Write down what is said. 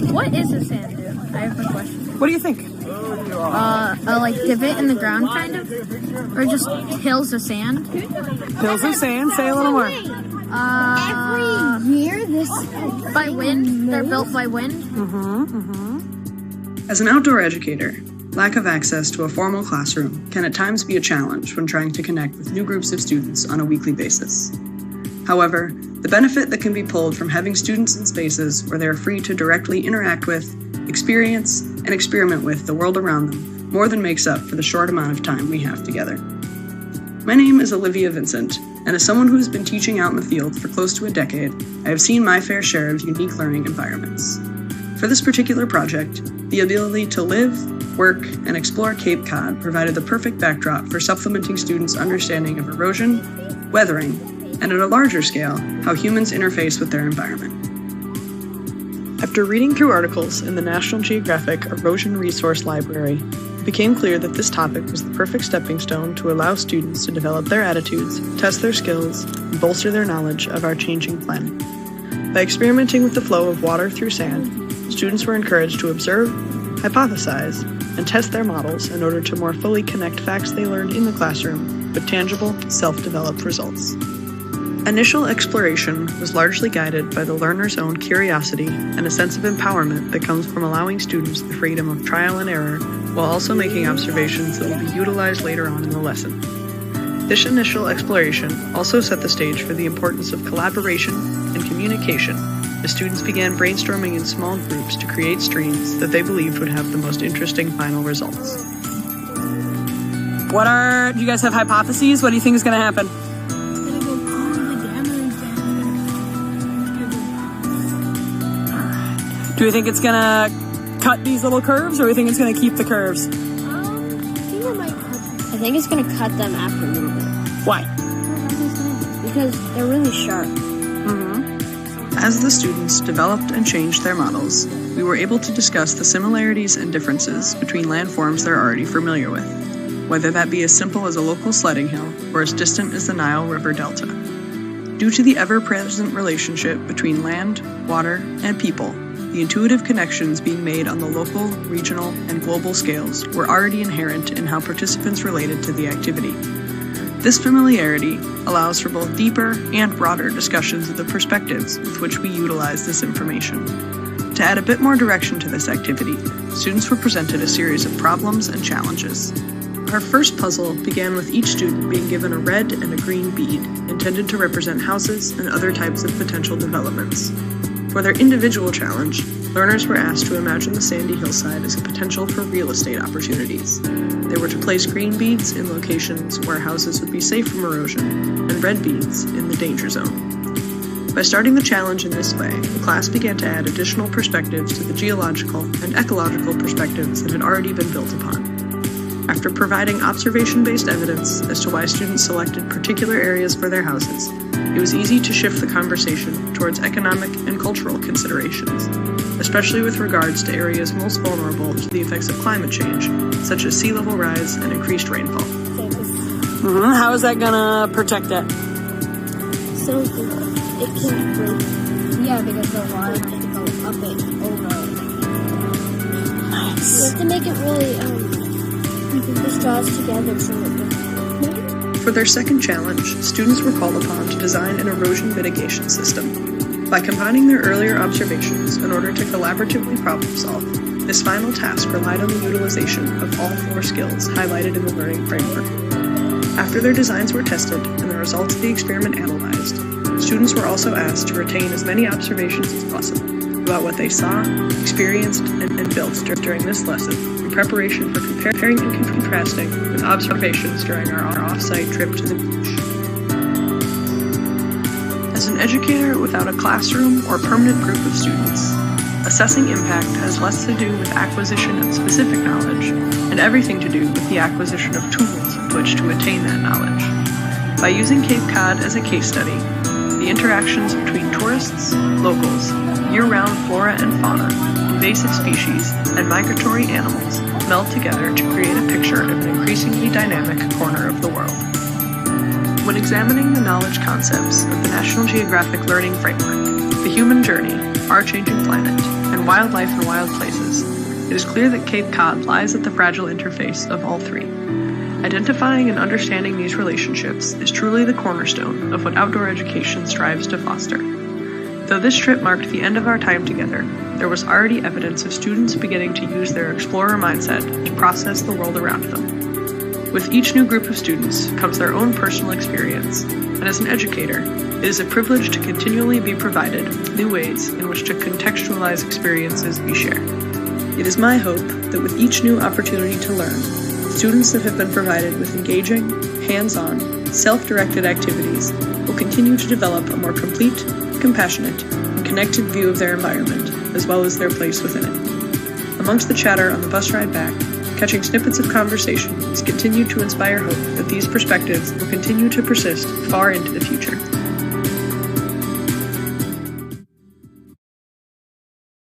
What is a sand dune? I have a question. What do you think? Like divot in the ground, kind of? Or just hills of sand? Hills of sand? Say a little more. Every year, by wind? They're built by wind? As an outdoor educator, lack of access to a formal classroom can at times be a challenge when trying to connect with new groups of students on a weekly basis. However, the benefit that can be pulled from having students in spaces where they are free to directly interact with, experience, and experiment with the world around them more than makes up for the short amount of time we have together. My name is Olivia Vincent, and as someone who has been teaching out in the field for close to a decade, I have seen my fair share of unique learning environments. For this particular project, the ability to live, work, and explore Cape Cod provided the perfect backdrop for supplementing students' understanding of erosion, weathering, and at a larger scale, how humans interface with their environment. After reading through articles in the National Geographic Erosion Resource Library, it became clear that this topic was the perfect stepping stone to allow students to develop their attitudes, test their skills, and bolster their knowledge of our changing planet. By experimenting with the flow of water through sand, students were encouraged to observe, hypothesize, and test their models in order to more fully connect facts they learned in the classroom with tangible, self-developed results. Initial exploration was largely guided by the learner's own curiosity and a sense of empowerment that comes from allowing students the freedom of trial and error while also making observations that will be utilized later on in the lesson. This initial exploration also set the stage for the importance of collaboration and communication as students began brainstorming in small groups to create streams that they believed would have the most interesting final results. Do you guys have hypotheses? What do you think is going to happen? Do you think it's going to cut these little curves, or do you think it's going to keep the curves? I think it's going to cut them after a little bit. Why? Because they're really sharp. As the students developed and changed their models, we were able to discuss the similarities and differences between landforms they're already familiar with, whether that be as simple as a local sledding hill or as distant as the Nile River Delta. Due to the ever-present relationship between land, water, and people, the intuitive connections being made on the local, regional, and global scales were already inherent in how participants related to the activity. This familiarity allows for both deeper and broader discussions of the perspectives with which we utilize this information. To add a bit more direction to this activity, students were presented a series of problems and challenges. Our first puzzle began with each student being given a red and a green bead, intended to represent houses and other types of potential developments. For their individual challenge, learners were asked to imagine the sandy hillside as a potential for real estate opportunities. They were to place green beads in locations where houses would be safe from erosion, and red beads in the danger zone. By starting the challenge in this way, the class began to add additional perspectives to the geological and ecological perspectives that had already been built upon. After providing observation-based evidence as to why students selected particular areas for their houses, it was easy to shift the conversation towards economic and cultural considerations, especially with regards to areas most vulnerable to the effects of climate change, such as sea level rise and increased rainfall. How is that gonna protect it? So it can't break. Yeah, because the water has to go up it over. Nice. You have to make it really, the straws together so it doesn't. For their second challenge, students were called upon to design an erosion mitigation system. By combining their earlier observations in order to collaboratively problem solve, this final task relied on the utilization of all 4 skills highlighted in the learning framework. After their designs were tested and the results of the experiment analyzed, students were also asked to retain as many observations as possible about what they saw, experienced, and built during this lesson in preparation for comparing and contrasting with observations during our off-site trip to the beach. As an educator without a classroom or permanent group of students, assessing impact has less to do with acquisition of specific knowledge and everything to do with the acquisition of tools with which to attain that knowledge. By using Cape Cod as a case study, the interactions between tourists, locals, year-round flora and fauna, invasive species, and migratory animals meld together to create a picture of an increasingly dynamic corner of the world. When examining the knowledge concepts of the National Geographic Learning Framework, the human journey, our changing planet, and wildlife and wild places, it is clear that Cape Cod lies at the fragile interface of all three. Identifying and understanding these relationships is truly the cornerstone of what outdoor education strives to foster. Though this trip marked the end of our time together, there was already evidence of students beginning to use their explorer mindset to process the world around them. With each new group of students comes their own personal experience, and as an educator, it is a privilege to continually be provided new ways in which to contextualize experiences we share. It is my hope that with each new opportunity to learn, students that have been provided with engaging, hands-on, self-directed activities will continue to develop a more complete, compassionate, and connected view of their environment, as well as their place within it. Amongst the chatter on the bus ride back, catching snippets of conversation has continued to inspire hope that these perspectives will continue to persist far into the future.